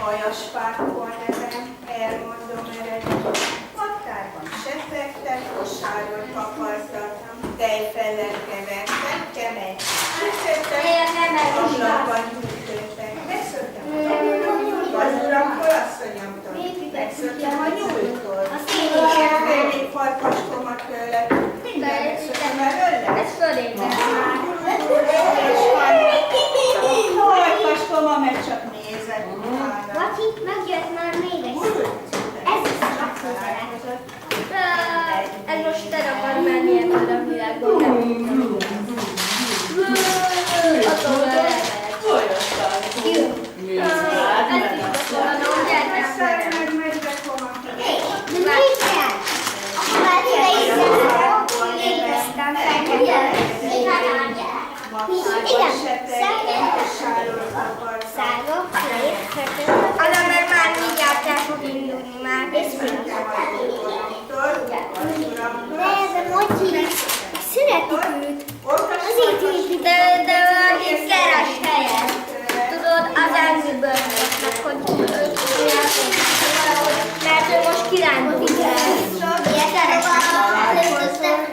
Vajaspárkon ezen, elmondom eredményt. Határban sepegtek, kosáron kapartak, tejfellel kevertek, kemény sütöttek, ablakban hűtöttek. Megszöltem a tabulamtól, gazduraktól, asszonyomtól, megszöltem a nyúltól. Érvényi farkaskomat tőle, minden megszöltem előle. Ez fölébe. Farkaskoma, mert csak nézett utána. Vaki, megjött már még egy. Ez is szakszeretet. Ez most te akar menni ebben a világban. Attól lehet. Jó. Ezt is beszélnem, gyertek meg. Mit kell? Már ide is aztán igen, szárok, Anna, mert már mindjárt el fog indulni már. De ez a mocsi, szeretik őt. Azért így, de itt keres helyet. Tudod, az enzőből mondtak, hogy őt mert ő most kirányodik el. Keresnek.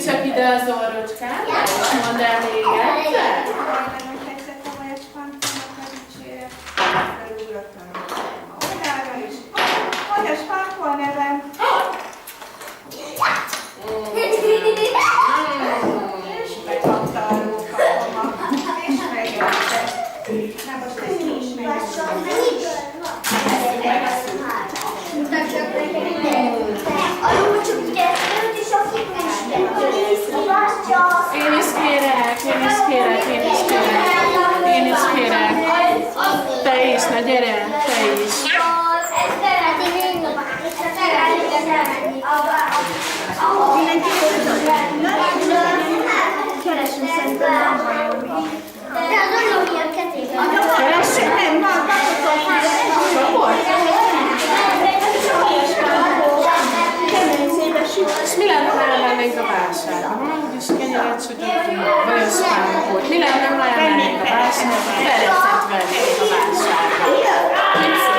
Nyújts csak ide az orrocskába, és mondd el még egyszer. Nagyon tetszett a vajaspánkónak a dicsére. Felugrottam a oldalra is. Vajaspánkó a nevem. És bekapta a rókakomat. És megette. Na most ezt mi is megeszünk. Én is kérek, én is kérek, én is kérek. Én is kérek. Te is, na gyere, te is. Keresünk szerintem nem bajom. De az olyan milyen ketében. Keressük? Nem, van, Csoport? És mi lenne, ha elmennénk a vásárba? Úgyis kenyeret sütöttünk, vajaspánkót. Mi lenne, ha elmennénk a vásárba? Perecet vennénk a vásárba.